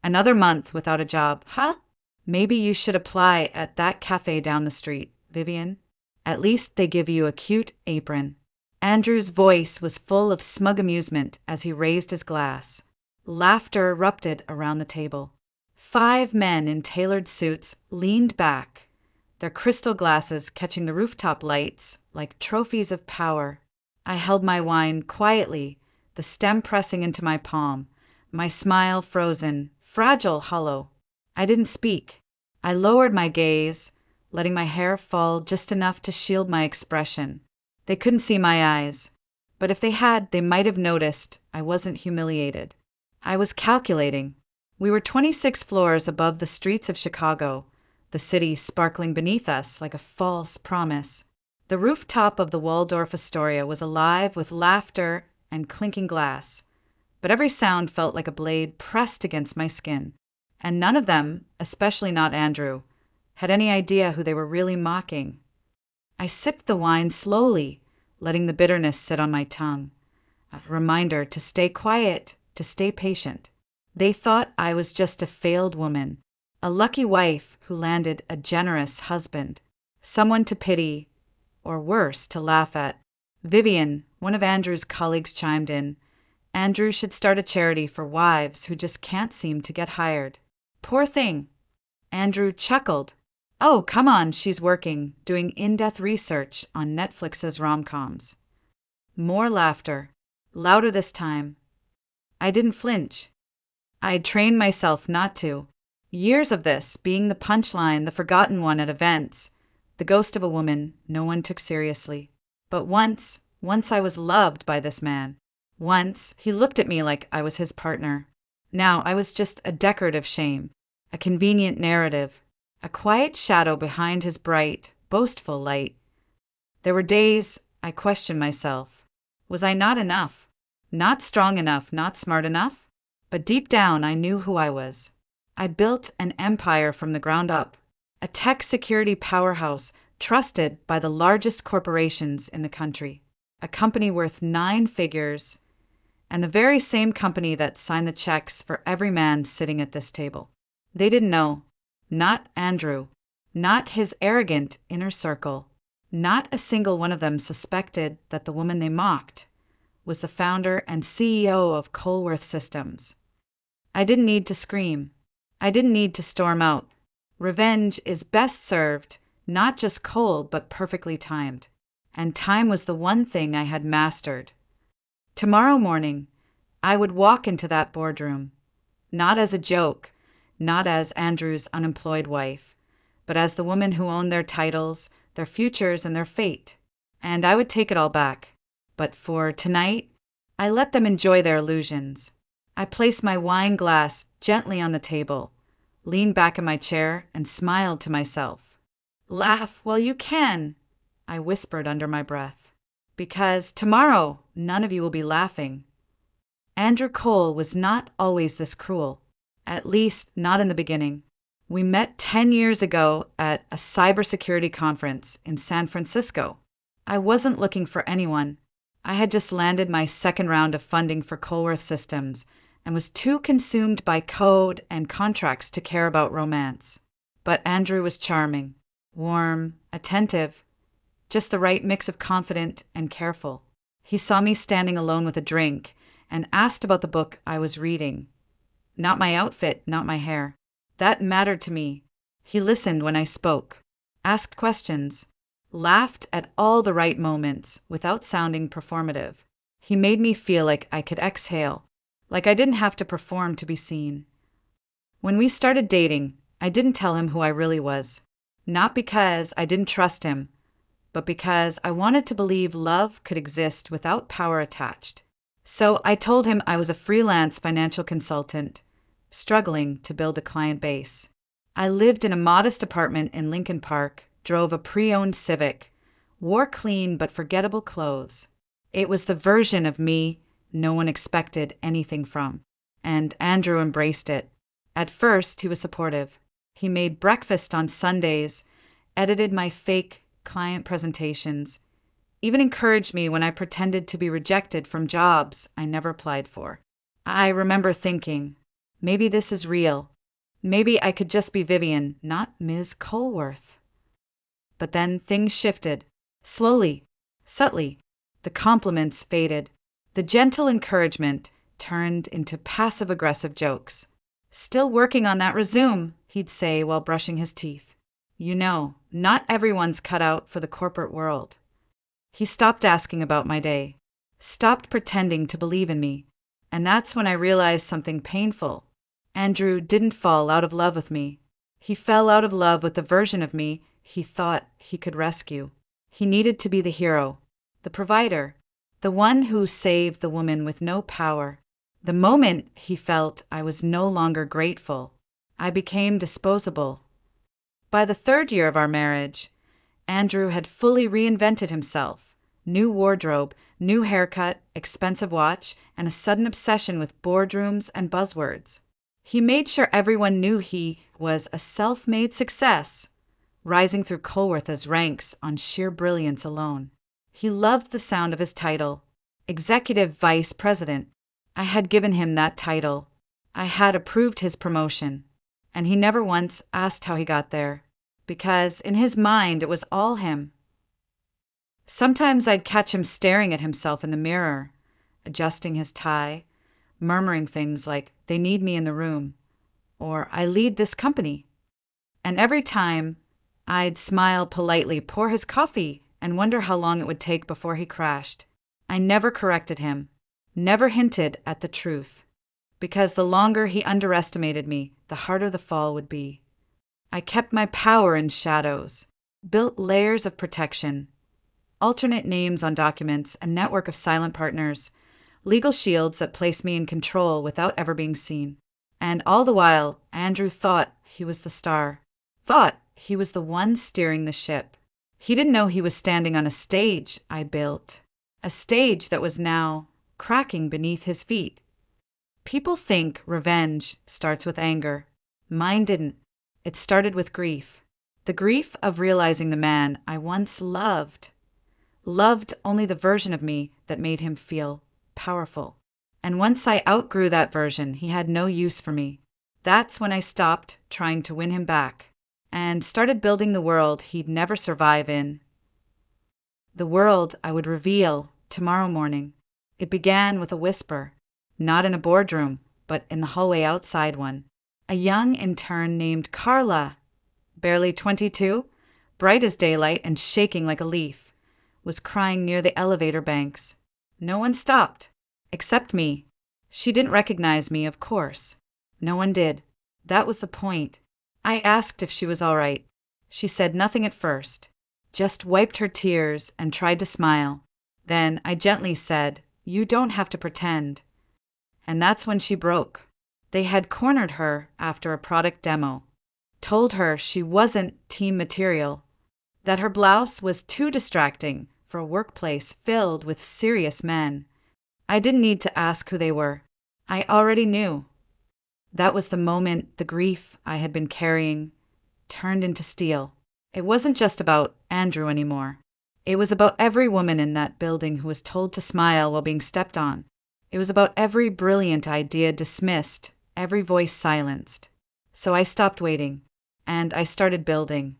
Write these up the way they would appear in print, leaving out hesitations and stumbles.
Another month without a job, huh? Maybe you should apply at that cafe down the street, Vivian. At least they give you a cute apron. Andrew's voice was full of smug amusement as he raised his glass. Laughter erupted around the table. 5 men in tailored suits leaned back, their crystal glasses catching the rooftop lights like trophies of power. I held my wine quietly, the stem pressing into my palm, my smile frozen, fragile, hollow. I didn't speak. I lowered my gaze, letting my hair fall just enough to shield my expression. They couldn't see my eyes, but if they had, they might have noticed I wasn't humiliated. I was calculating. We were 26 floors above the streets of Chicago, the city sparkling beneath us like a false promise. The rooftop of the Waldorf Astoria was alive with laughter and clinking glass, but every sound felt like a blade pressed against my skin. And none of them, especially not Andrew, had any idea who they were really mocking. I sipped the wine slowly, letting the bitterness sit on my tongue. A reminder to stay quiet, to stay patient. They thought I was just a failed woman, a lucky wife who landed a generous husband, someone to pity, or worse, to laugh at. Vivian, one of Andrew's colleagues, chimed in. Andrew should start a charity for wives who just can't seem to get hired. Poor thing. Andrew chuckled. Oh, come on, she's working, doing in-depth research on Netflix's rom-coms. More laughter, louder this time. I didn't flinch. I'd trained myself not to. Years of this, being the punchline, the forgotten one at events, the ghost of a woman no one took seriously. But once I was loved by this man. Once, he looked at me like I was his partner. Now I was just a decorative shame, a convenient narrative, a quiet shadow behind his bright, boastful light. There were days I questioned myself. Was I not enough? Not strong enough, not smart enough? But deep down I knew who I was. I built an empire from the ground up, a tech security powerhouse trusted by the largest corporations in the country, a company worth 9 figures, and the very same company that signed the checks for every man sitting at this table. They didn't know. Not Andrew. Not his arrogant inner circle. Not a single one of them suspected that the woman they mocked was the founder and CEO of Colworth Systems. I didn't need to scream. I didn't need to storm out. Revenge is best served, not just cold, but perfectly timed. And time was the one thing I had mastered. Tomorrow morning, I would walk into that boardroom, not as a joke, not as Andrew's unemployed wife, but as the woman who owned their titles, their futures, and their fate. And I would take it all back. But for tonight, I let them enjoy their illusions. I placed my wine glass gently on the table, leaned back in my chair, and smiled to myself. Laugh while you can, I whispered under my breath, because tomorrow none of you will be laughing. Andrew Cole was not always this cruel, at least not in the beginning. We met 10 years ago at a cybersecurity conference in San Francisco. I wasn't looking for anyone. I had just landed my second round of funding for Colworth Systems and was too consumed by code and contracts to care about romance. But Andrew was charming, warm, attentive, just the right mix of confident and careful. He saw me standing alone with a drink and asked about the book I was reading. Not my outfit, not my hair. That mattered to me. He listened when I spoke, asked questions, laughed at all the right moments without sounding performative. He made me feel like I could exhale, like I didn't have to perform to be seen. When we started dating, I didn't tell him who I really was. Not because I didn't trust him, but because I wanted to believe love could exist without power attached. So I told him I was a freelance financial consultant, struggling to build a client base. I lived in a modest apartment in Lincoln Park, drove a pre-owned Civic, wore clean but forgettable clothes. It was the version of me no one expected anything from, and Andrew embraced it. At first, he was supportive. He made breakfast on Sundays, edited my fake client presentations, even encouraged me when I pretended to be rejected from jobs I never applied for. I remember thinking, Maybe this is real. Maybe I could just be Vivian, not Ms. Colworth. But then things shifted. Slowly, subtly. The compliments faded. The gentle encouragement turned into passive-aggressive jokes. "Still working on that resume," he'd say while brushing his teeth. "You know, not everyone's cut out for the corporate world." He stopped asking about my day, stopped pretending to believe in me, and that's when I realized something painful. Andrew didn't fall out of love with me. He fell out of love with the version of me he thought he could rescue. He needed to be the hero, the provider, the one who saved the woman with no power. The moment he felt I was no longer grateful, I became disposable. By the 3rd year of our marriage, Andrew had fully reinvented himself. New wardrobe, new haircut, expensive watch, and a sudden obsession with boardrooms and buzzwords. He made sure everyone knew he was a self-made success, rising through Colworth's ranks on sheer brilliance alone. He loved the sound of his title, Executive Vice President. I had given him that title. I had approved his promotion, and he never once asked how he got there, because in his mind it was all him. Sometimes I'd catch him staring at himself in the mirror, adjusting his tie, murmuring things like, "They need me in the room," or "I lead this company." And every time, I'd smile politely, pour his coffee, and wonder how long it would take before he crashed. I never corrected him, never hinted at the truth, because the longer he underestimated me, the harder the fall would be. I kept my power in shadows, built layers of protection, alternate names on documents, a network of silent partners, legal shields that placed me in control without ever being seen. And all the while, Andrew thought he was the star, thought he was the one steering the ship. He didn't know he was standing on a stage I built, a stage that was now cracking beneath his feet. People think revenge starts with anger. Mine didn't. It started with grief. The grief of realizing the man I once loved only the version of me that made him feel powerful. And once I outgrew that version, he had no use for me. That's when I stopped trying to win him back and started building the world he'd never survive in. The world I would reveal tomorrow morning. It began with a whisper, not in a boardroom, but in the hallway outside one. A young intern named Carla, barely 22, bright as daylight and shaking like a leaf, was crying near the elevator banks. No one stopped, except me. She didn't recognize me, of course. No one did. That was the point. I asked if she was all right. She said nothing at first, just wiped her tears and tried to smile. Then I gently said, "You don't have to pretend." And that's when she broke. They had cornered her after a product demo, told her she wasn't team material, that her blouse was too distracting for a workplace filled with serious men. I didn't need to ask who they were. I already knew. That was the moment the grief I had been carrying turned into steel. It wasn't just about Andrew anymore. It was about every woman in that building who was told to smile while being stepped on. It was about every brilliant idea dismissed, every voice silenced. So I stopped waiting, and I started building.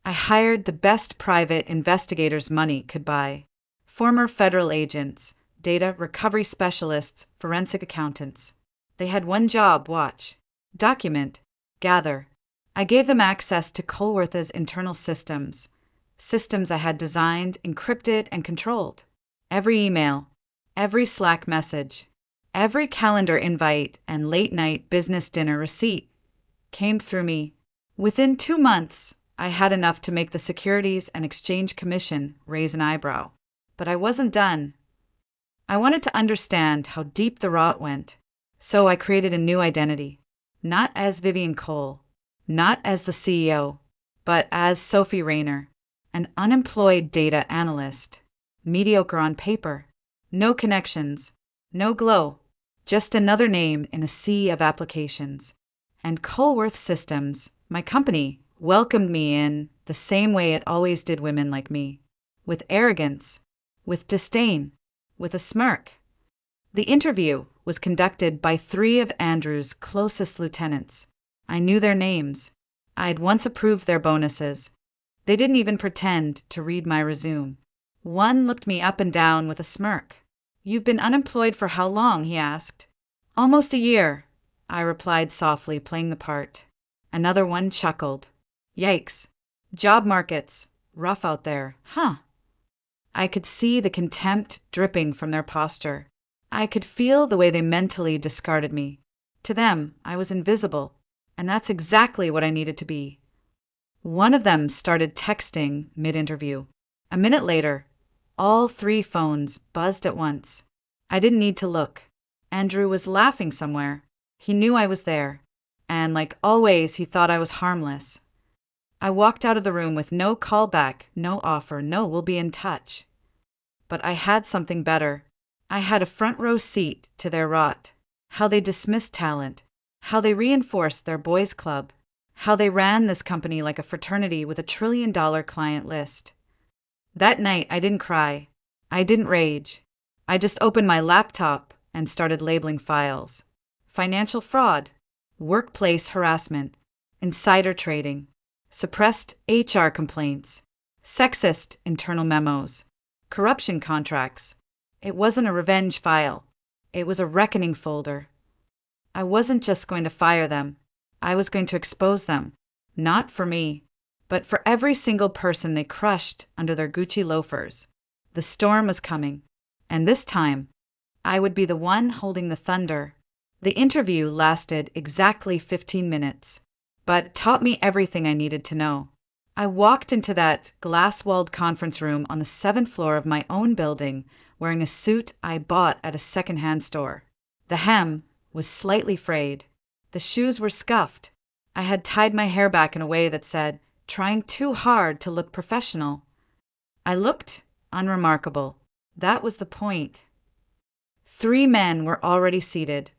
I hired the best private investigators money could buy. Former federal agents, data recovery specialists, forensic accountants. They had one job, watch, document, gather. I gave them access to Colworth's internal systems I had designed, encrypted, and controlled. Every email, every Slack message, every calendar invite and late-night business dinner receipt came through me. Within 2 months, I had enough to make the Securities and Exchange Commission raise an eyebrow. But I wasn't done. I wanted to understand how deep the rot went, so I created a new identity, not as Vivian Cole, not as the CEO, but as Sophie Rayner, an unemployed data analyst, mediocre on paper, no connections, no glow, just another name in a sea of applications. And Colworth Systems, my company, welcomed me in the same way it always did women like me, with arrogance, with disdain, with a smirk. The interview was conducted by three of Andrew's closest lieutenants. I knew their names. I'd once approved their bonuses. They didn't even pretend to read my resume. One looked me up and down with a smirk. "You've been unemployed for how long?" he asked. "Almost a year," I replied softly, playing the part. Another one chuckled. "Yikes. Job market's rough out there, huh?" I could see the contempt dripping from their posture. I could feel the way they mentally discarded me. To them, I was invisible, and that's exactly what I needed to be. One of them started texting mid-interview. A minute later, all three phones buzzed at once. I didn't need to look. Andrew was laughing somewhere. He knew I was there, and like always, he thought I was harmless. I walked out of the room with no callback, no offer, no "we'll be in touch." But I had something better. I had a front row seat to their rot, how they dismissed talent, how they reinforced their boys' club, how they ran this company like a fraternity with a $1 trillion client list. That night, I didn't cry. I didn't rage. I just opened my laptop and started labeling files. Financial fraud, workplace harassment, insider trading, suppressed HR complaints, sexist internal memos, corruption contracts. It wasn't a revenge file. It was a reckoning folder. I wasn't just going to fire them. I was going to expose them. Not for me, but for every single person they crushed under their Gucci loafers. The storm was coming, and this time, I would be the one holding the thunder. The interview lasted exactly 15 minutes, but it taught me everything I needed to know. I walked into that glass-walled conference room on the 7th floor of my own building, wearing a suit I bought at a second-hand store. The hem was slightly frayed. The shoes were scuffed. I had tied my hair back in a way that said, "Trying too hard to look professional." I looked unremarkable. That was the point. Three men were already seated,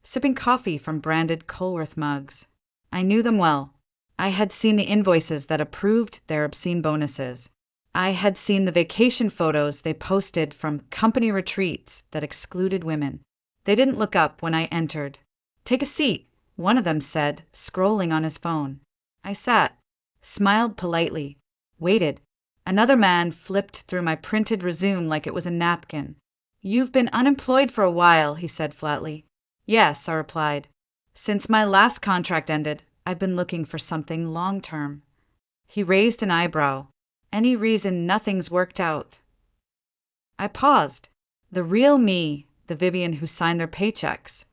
sipping coffee from branded Colworth mugs. I knew them well. I had seen the invoices that approved their obscene bonuses. I had seen the vacation photos they posted from company retreats that excluded women. They didn't look up when I entered. "Take a seat," one of them said, scrolling on his phone. I sat, smiled politely, waited. Another man flipped through my printed resume like it was a napkin. "You've been unemployed for a while," he said flatly. "Yes," I replied. "Since my last contract ended, I've been looking for something long-term." He raised an eyebrow. "Any reason nothing's worked out?" I paused. The real me, the Vivian who signed their paychecks,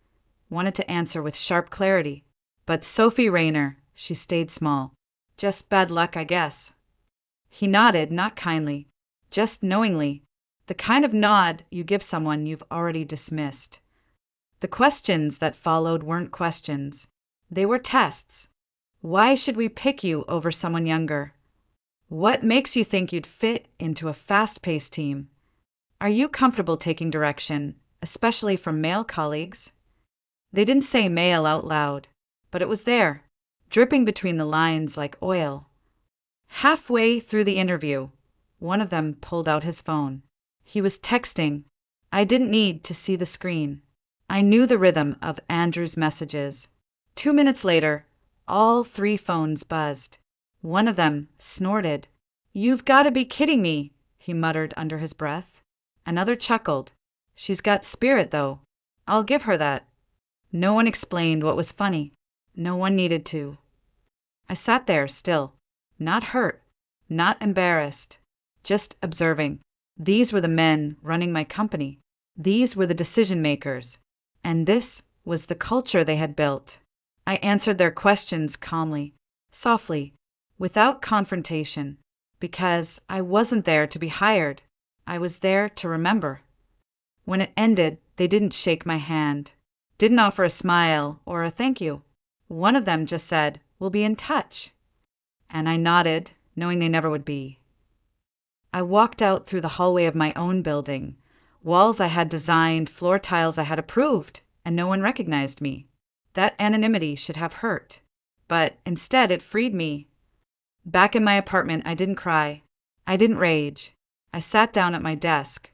wanted to answer with sharp clarity. But Sophie Rayner, she stayed small. "Just bad luck, I guess." He nodded, not kindly, just knowingly, the kind of nod you give someone you've already dismissed. The questions that followed weren't questions. They were tests. Why should we pick you over someone younger? What makes you think you'd fit into a fast-paced team? Are you comfortable taking direction, especially from male colleagues? They didn't say male out loud, but it was there, dripping between the lines like oil. Halfway through the interview, one of them pulled out his phone. He was texting. I didn't need to see the screen. I knew the rhythm of Andrew's messages. 2 minutes later, all three phones buzzed. One of them snorted. "You've got to be kidding me," he muttered under his breath. Another chuckled. "She's got spirit, though. I'll give her that." No one explained what was funny. No one needed to. I sat there still, not hurt, not embarrassed, just observing. These were the men running my company. These were the decision-makers. And this was the culture they had built. I answered their questions calmly, softly, without confrontation, because I wasn't there to be hired. I was there to remember. When it ended, they didn't shake my hand, didn't offer a smile or a thank you. One of them just said, "We'll be in touch." And I nodded, knowing they never would be. I walked out through the hallway of my own building, walls I had designed, floor tiles I had approved, and no one recognized me. That anonymity should have hurt, but instead it freed me. Back in my apartment, I didn't cry. I didn't rage. I sat down at my desk,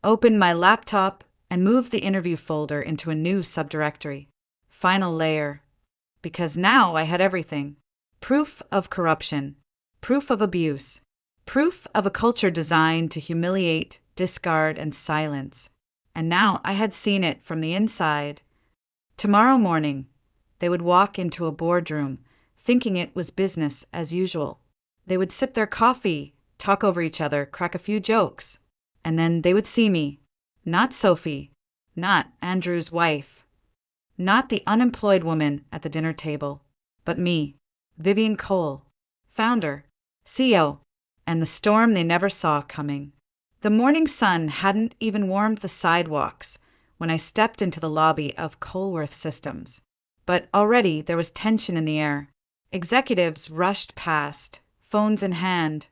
opened my laptop, and moved the interview folder into a new subdirectory. Final layer. Because now I had everything. Proof of corruption. Proof of abuse. Proof of a culture designed to humiliate, discard, and silence. And now I had seen it from the inside. Tomorrow morning, they would walk into a boardroom, thinking it was business as usual. They would sip their coffee, talk over each other, crack a few jokes. And then they would see me. Not Sophie. Not Andrew's wife. Not the unemployed woman at the dinner table. But me, Vivian Cole, founder, CEO, and the storm they never saw coming. The morning sun hadn't even warmed the sidewalks when I stepped into the lobby of Colworth Systems. But already there was tension in the air. Executives rushed past, phones in hand,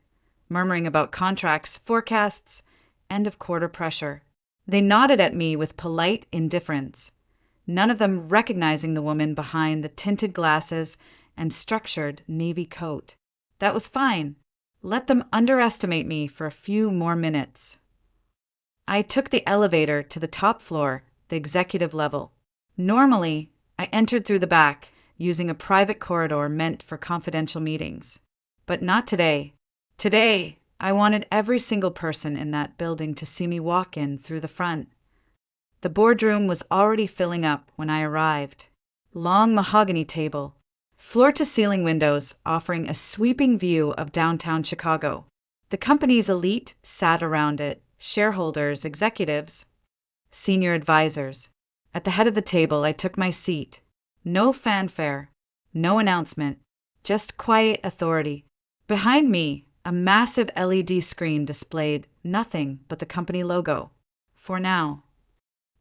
murmuring about contracts, forecasts, end of quarter pressure. They nodded at me with polite indifference, none of them recognizing the woman behind the tinted glasses and structured navy coat. That was fine. Let them underestimate me for a few more minutes. I took the elevator to the top floor, the executive level. Normally, I entered through the back, using a private corridor meant for confidential meetings. But not today. Today, I wanted every single person in that building to see me walk in through the front. The boardroom was already filling up when I arrived. Long mahogany table, floor-to-ceiling windows offering a sweeping view of downtown Chicago. The company's elite sat around it, shareholders, executives, senior advisors. At the head of the table, I took my seat. No fanfare, no announcement, just quiet authority. Behind me, a massive LED screen displayed nothing but the company logo. For now.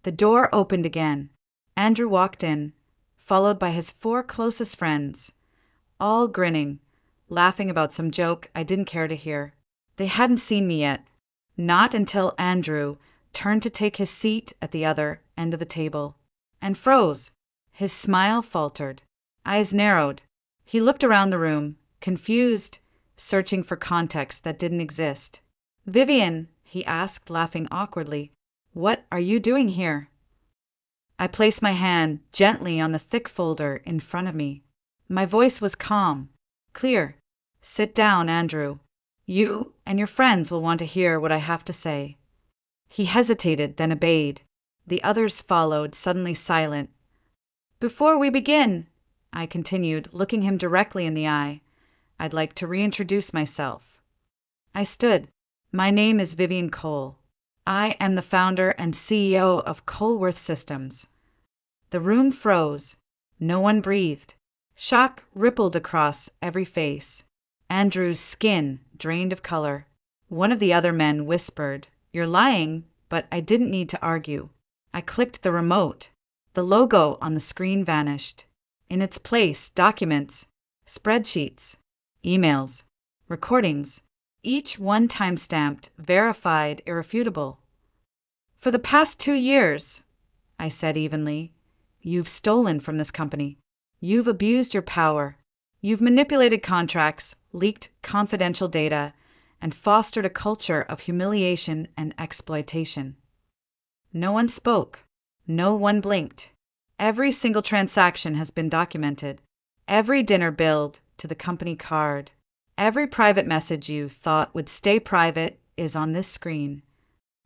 The door opened again. Andrew walked in, followed by his 4 closest friends, all grinning, laughing about some joke I didn't care to hear. They hadn't seen me yet. Not until Andrew turned to take his seat at the other end of the table, and froze. His smile faltered. Eyes narrowed. He looked around the room, confused, searching for context that didn't exist. "Vivian," he asked, laughing awkwardly, "what are you doing here?" I placed my hand gently on the thick folder in front of me. My voice was calm, clear. "Sit down, Andrew. You and your friends will want to hear what I have to say." He hesitated, then obeyed. The others followed, suddenly silent. "Before we begin," I continued, looking him directly in the eye, "I'd like to reintroduce myself." I stood. "My name is Vivian Cole. I am the founder and CEO of Colworth Systems." The room froze. No one breathed. Shock rippled across every face. Andrew's skin drained of color. One of the other men whispered, "You're lying," but I didn't need to argue. I clicked the remote. The logo on the screen vanished. In its place, documents, spreadsheets, emails, recordings, each one time-stamped, verified, irrefutable. "For the past 2 years," I said evenly, "you've stolen from this company. You've abused your power. You've manipulated contracts, leaked confidential data, and fostered a culture of humiliation and exploitation." No one spoke. No one blinked. Every single transaction has been documented. Every dinner billed to the company card. Every private message you thought would stay private is on this screen.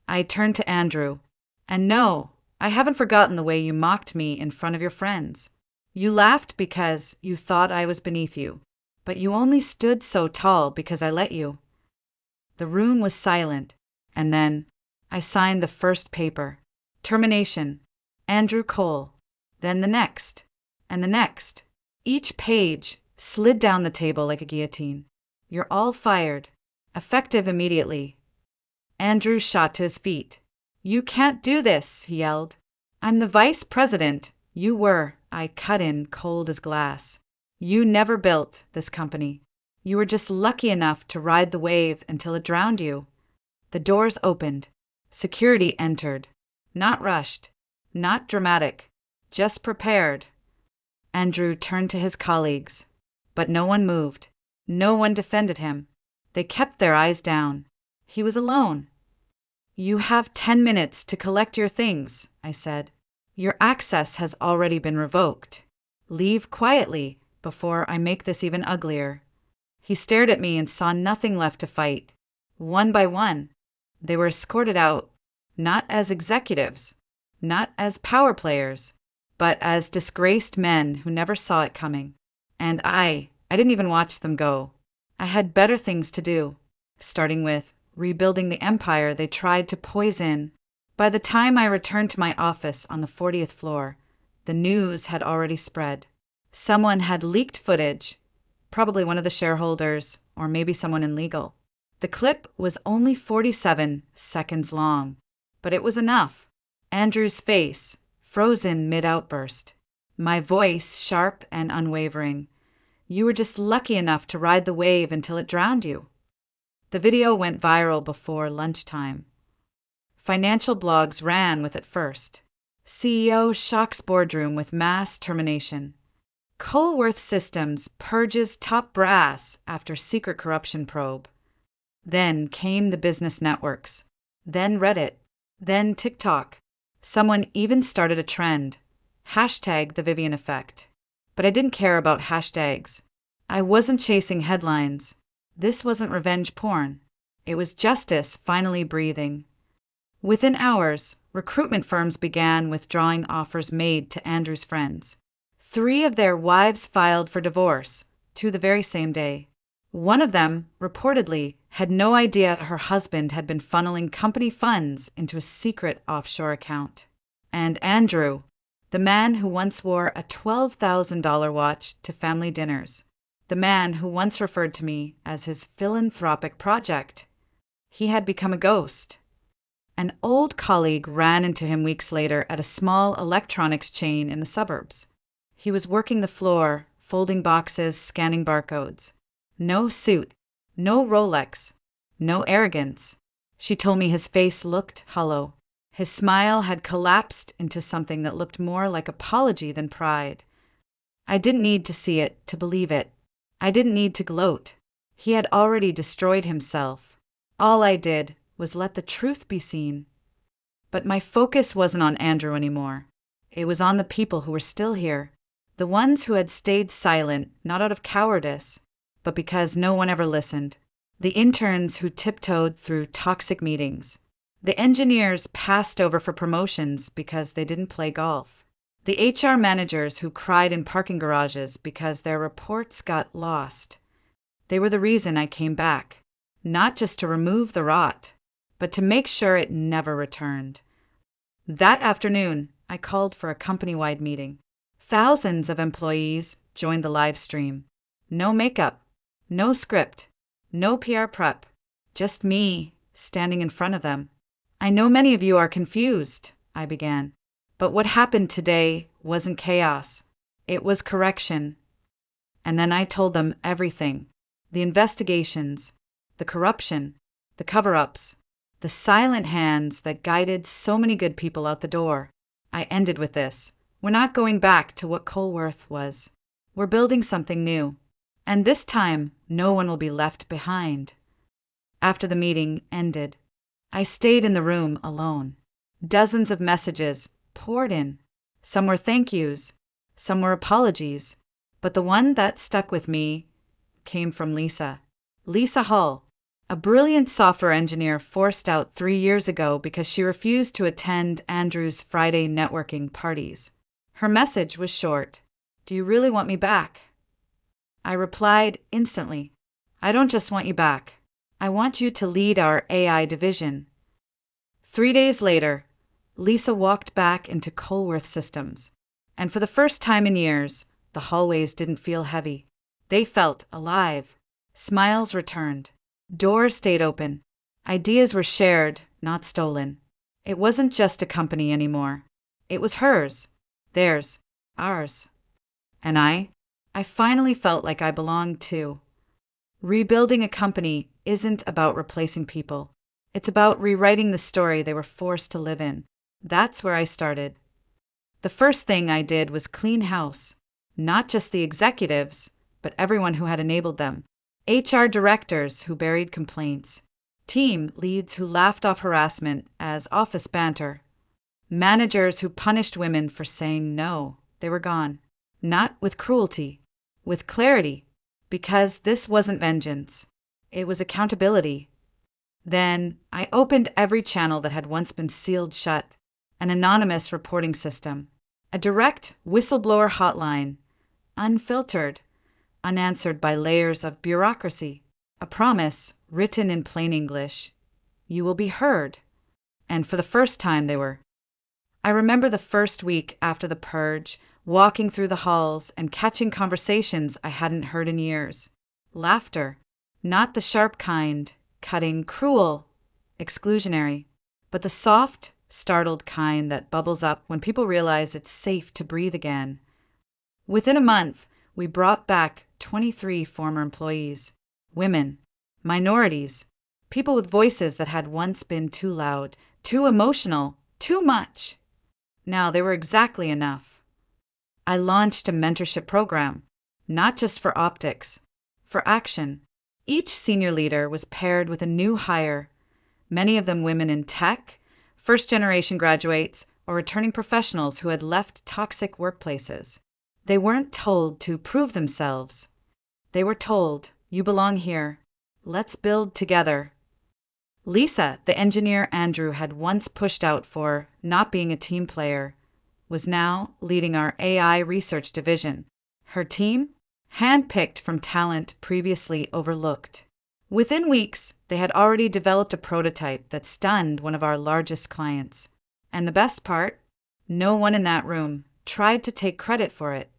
I turned to Andrew. "And no, I haven't forgotten the way you mocked me in front of your friends. You laughed because you thought I was beneath you, but you only stood so tall because I let you." The room was silent, and then I signed the first paper. Termination. Andrew Cole. Then the next, and the next. Each page slid down the table like a guillotine. "You're all fired. Effective immediately." Andrew shot to his feet. "You can't do this," he yelled. "I'm the vice president. You were," I cut in, cold as glass. "You never built this company. You were just lucky enough to ride the wave until it drowned you." The doors opened. Security entered. Not rushed, not dramatic, just prepared. Andrew turned to his colleagues, but no one moved. No one defended him. They kept their eyes down. He was alone. You have 10 minutes to collect your things, I said. Your access has already been revoked. Leave quietly before I make this even uglier. He stared at me and saw nothing left to fight. One by one, they were escorted out, not as executives, not as power players, but as disgraced men who never saw it coming. And I didn't even watch them go. I had better things to do, starting with rebuilding the empire they tried to poison. By the time I returned to my office on the 40th floor, the news had already spread. Someone had leaked footage, probably one of the shareholders, or maybe someone in legal. The clip was only 47 seconds long, but it was enough. Andrew's face, frozen mid-outburst. My voice, sharp and unwavering. You were just lucky enough to ride the wave until it drowned you. The video went viral before lunchtime. Financial blogs ran with it first. CEO shocks boardroom with mass termination. Colworth Systems purges top brass after secret corruption probe. Then came the business networks. Then Reddit. Then TikTok. Someone even started a trend. Hashtag the Vivian effect. But I didn't care about hashtags. I wasn't chasing headlines. This wasn't revenge porn. It was justice finally breathing. Within hours, recruitment firms began withdrawing offers made to Andrew's friends. 3 of their wives filed for divorce, 2 the very same day. One of them, reportedly, had no idea her husband had been funneling company funds into a secret offshore account. And Andrew, the man who once wore a $12,000 watch to family dinners, the man who once referred to me as his philanthropic project, he had become a ghost. An old colleague ran into him weeks later at a small electronics chain in the suburbs. He was working the floor, folding boxes, scanning barcodes. No suit, no Rolex, no arrogance. She told me his face looked hollow. His smile had collapsed into something that looked more like apology than pride. I didn't need to see it to believe it. I didn't need to gloat. He had already destroyed himself. All I did was let the truth be seen. But my focus wasn't on Andrew anymore. It was on the people who were still here, the ones who had stayed silent, not out of cowardice, but because no one ever listened. The interns who tiptoed through toxic meetings. The engineers passed over for promotions because they didn't play golf. The HR managers who cried in parking garages because their reports got lost. They were the reason I came back, not just to remove the rot, but to make sure it never returned. That afternoon, I called for a company-wide meeting. Thousands of employees joined the live stream. No makeup, no script, no PR prep, just me standing in front of them. I know many of you are confused, I began. But what happened today wasn't chaos. It was correction. And then I told them everything. The investigations, the corruption, the cover-ups, the silent hands that guided so many good people out the door. I ended with this. We're not going back to what Colworth was. We're building something new. And this time, no one will be left behind. After the meeting ended, I stayed in the room alone. Dozens of messages poured in. Some were thank yous, some were apologies, but the one that stuck with me came from Lisa. Lisa Hull, a brilliant software engineer forced out 3 years ago because she refused to attend Andrew's Friday networking parties. Her message was short. Do you really want me back? I replied instantly. I don't just want you back. I want you to lead our AI division. 3 days later, Lisa walked back into Colworth Systems, and for the first time in years, the hallways didn't feel heavy. They felt alive. Smiles returned. Doors stayed open. Ideas were shared, not stolen. It wasn't just a company anymore. It was hers, theirs, ours. And I finally felt like I belonged too. Rebuilding a company isn't about replacing people. It's about rewriting the story they were forced to live in. That's where I started. The first thing I did was clean house. Not just the executives, but everyone who had enabled them. HR directors who buried complaints. team leads who laughed off harassment as office banter, managers who punished women for saying no. They were gone. Not with cruelty, with clarity, because this wasn't vengeance. It was accountability. Then I opened every channel that had once been sealed shut, an anonymous reporting system, a direct whistleblower hotline, unfiltered, unanswered by layers of bureaucracy, a promise written in plain English. You will be heard. And for the first time they were. I remember the first week after the purge, walking through the halls and catching conversations I hadn't heard in years. Laughter, not the sharp kind, cutting, cruel, exclusionary, but the soft, startled kind that bubbles up when people realize it's safe to breathe again. Within a month, we brought back 23 former employees, women, minorities, people with voices that had once been too loud, too emotional, too much. Now they were exactly enough. I launched a mentorship program, not just for optics, for action. Each senior leader was paired with a new hire, many of them women in tech, first-generation graduates, or returning professionals who had left toxic workplaces. They weren't told to prove themselves. They were told, you belong here. Let's build together. Lisa, the engineer Andrew had once pushed out for not being a team player, was now leading our AI research division. Her team? Handpicked from talent previously overlooked. Within weeks, they had already developed a prototype that stunned one of our largest clients. And the best part? No one in that room tried to take credit for it.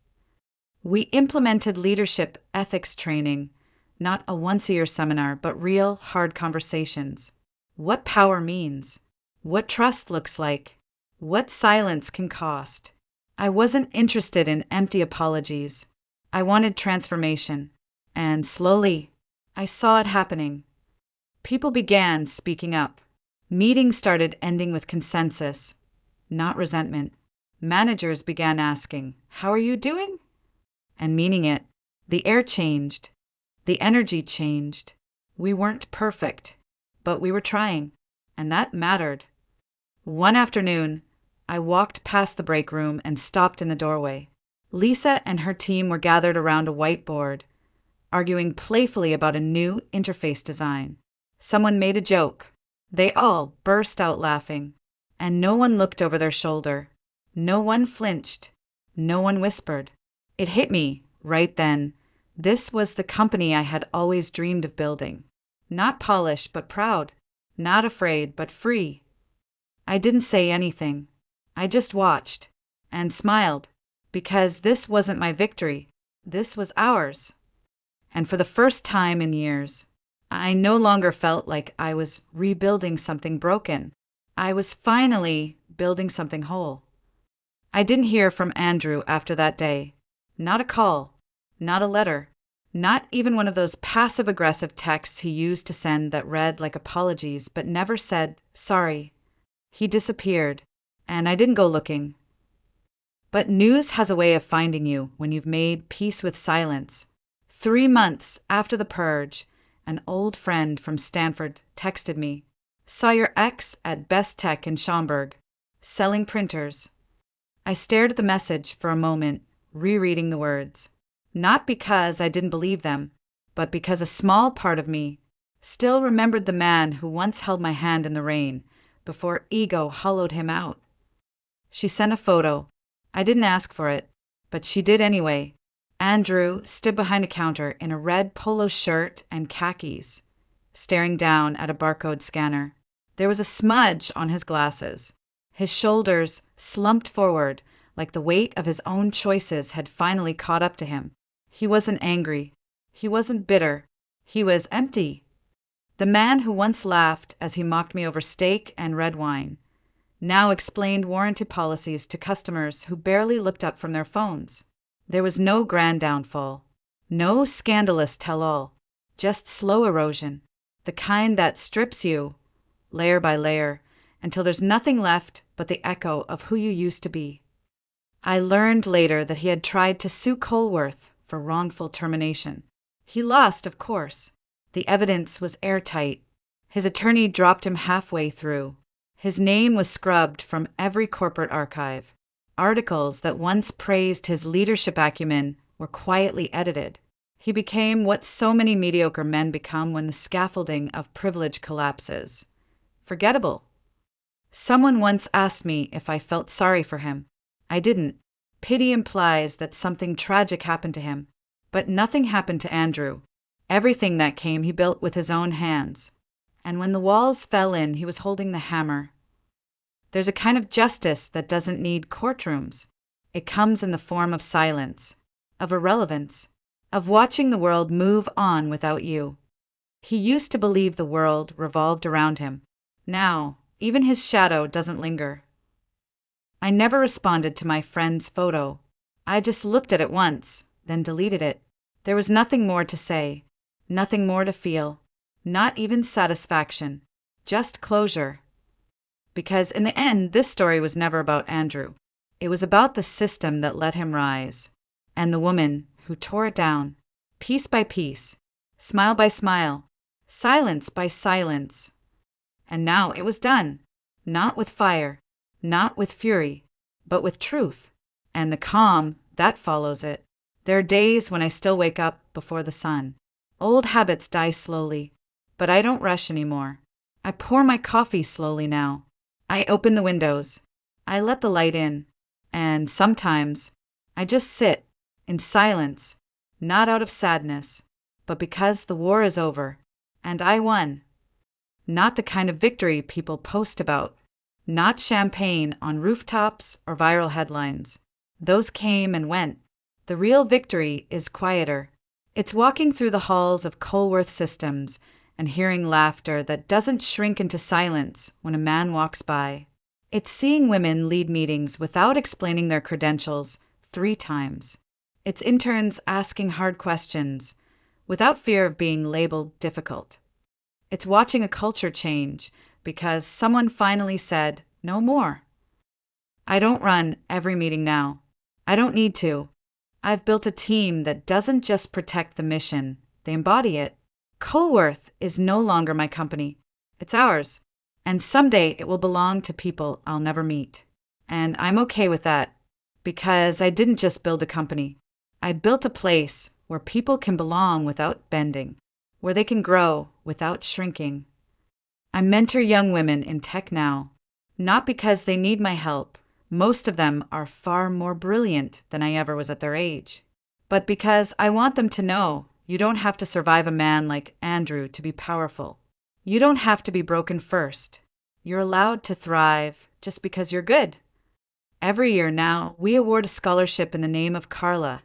We implemented leadership ethics training, not a once-a-year seminar, but real, hard conversations. What power means, what trust looks like, what silence can cost. I wasn't interested in empty apologies. I wanted transformation. And slowly, I saw it happening. People began speaking up. Meetings started ending with consensus, not resentment. Managers began asking, "How are you doing?" And meaning it. The air changed. The energy changed. We weren't perfect, but we were trying, and that mattered. One afternoon, I walked past the break room and stopped in the doorway. Lisa and her team were gathered around a whiteboard, arguing playfully about a new interface design. Someone made a joke. They all burst out laughing, and no one looked over their shoulder. No one flinched. No one whispered. It hit me, right then. This was the company I had always dreamed of building. Not polished, but proud. Not afraid, but free. I didn't say anything. I just watched and smiled, because this wasn't my victory. This was ours. And for the first time in years, I no longer felt like I was rebuilding something broken. I was finally building something whole. I didn't hear from Andrew after that day. Not a call, not a letter, not even one of those passive-aggressive texts he used to send that read like apologies but never said sorry. He disappeared, and I didn't go looking. But news has a way of finding you when you've made peace with silence. 3 months after the purge, an old friend from Stanford texted me, "Saw your ex at Best Tech in Schaumburg, selling printers." I stared at the message for a moment, rereading the words. Not because I didn't believe them, but because a small part of me still remembered the man who once held my hand in the rain before ego hollowed him out. She sent a photo. I didn't ask for it, but she did anyway. Andrew stood behind a counter in a red polo shirt and khakis, staring down at a barcode scanner. There was a smudge on his glasses. His shoulders slumped forward like the weight of his own choices had finally caught up to him. He wasn't angry. He wasn't bitter. He was empty. The man who once laughed as he mocked me over steak and red wine now explained warranty policies to customers who barely looked up from their phones. There was no grand downfall, no scandalous tell-all, just slow erosion, the kind that strips you, layer by layer, until there's nothing left but the echo of who you used to be. I learned later that he had tried to sue Colworth for wrongful termination. He lost, of course. The evidence was airtight. His attorney dropped him halfway through. His name was scrubbed from every corporate archive. Articles that once praised his leadership acumen were quietly edited. He became what so many mediocre men become when the scaffolding of privilege collapses: forgettable. Someone once asked me if I felt sorry for him. I didn't. Pity implies that something tragic happened to him. But nothing happened to Andrew. Everything that came he built with his own hands. And when the walls fell in, he was holding the hammer. There's a kind of justice that doesn't need courtrooms. It comes in the form of silence, of irrelevance, of watching the world move on without you. He used to believe the world revolved around him. Now, even his shadow doesn't linger. I never responded to my friend's photo. I just looked at it once, then deleted it. There was nothing more to say, nothing more to feel, not even satisfaction, just closure. Because in the end, this story was never about Andrew. It was about the system that let him rise, and the woman who tore it down, piece by piece, smile by smile, silence by silence. And now it was done, not with fire, not with fury, but with truth, and the calm that follows it. There are days when I still wake up before the sun. Old habits die slowly, but I don't rush anymore. I pour my coffee slowly now. I open the windows. I let the light in. And sometimes I just sit in silence, not out of sadness, but because the war is over, and I won. Not the kind of victory people post about. Not champagne on rooftops or viral headlines. Those came and went. The real victory is quieter. It's walking through the halls of Colworth Systems and hearing laughter that doesn't shrink into silence when a man walks by. It's seeing women lead meetings without explaining their credentials 3 times. It's interns asking hard questions without fear of being labeled difficult. It's watching a culture change because someone finally said, "No more." I don't run every meeting now. I don't need to. I've built a team that doesn't just protect the mission, they embody it. Colworth is no longer my company. It's ours. And someday it will belong to people I'll never meet. And I'm okay with that, because I didn't just build a company. I built a place where people can belong without bending, where they can grow without shrinking. I mentor young women in tech now, not because they need my help. Most of them are far more brilliant than I ever was at their age. But because I want them to know you don't have to survive a man like Andrew to be powerful. You don't have to be broken first. You're allowed to thrive just because you're good. Every year now, we award a scholarship in the name of Carla,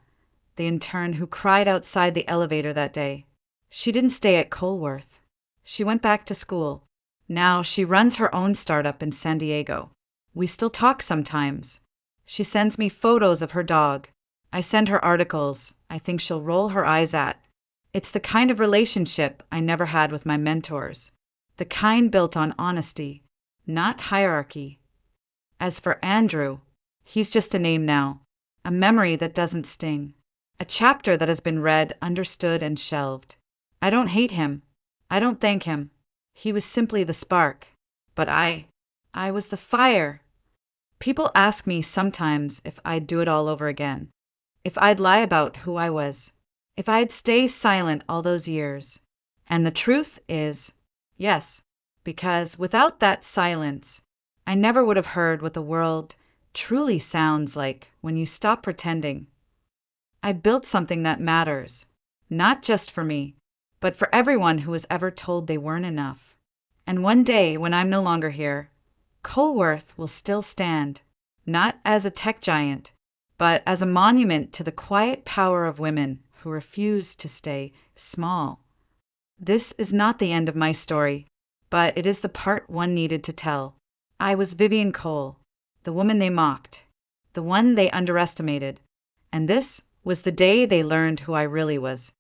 the intern who cried outside the elevator that day. She didn't stay at Colworth. She went back to school. Now she runs her own startup in San Diego. We still talk sometimes. She sends me photos of her dog. I send her articles I think she'll roll her eyes at. It's the kind of relationship I never had with my mentors. The kind built on honesty, not hierarchy. As for Andrew, he's just a name now, a memory that doesn't sting, a chapter that has been read, understood, and shelved. I don't hate him. I don't thank him. He was simply the spark. But I was the fire. People ask me sometimes if I'd do it all over again, if I'd lie about who I was, if I'd stay silent all those years. And the truth is, yes, because without that silence, I never would have heard what the world truly sounds like when you stop pretending. I built something that matters, not just for me, but for everyone who was ever told they weren't enough. And one day, when I'm no longer here, Colworth will still stand, not as a tech giant, but as a monument to the quiet power of women who refuse to stay small. This is not the end of my story, but it is the part one needed to tell. I was Vivian Cole, the woman they mocked, the one they underestimated, and this was the day they learned who I really was.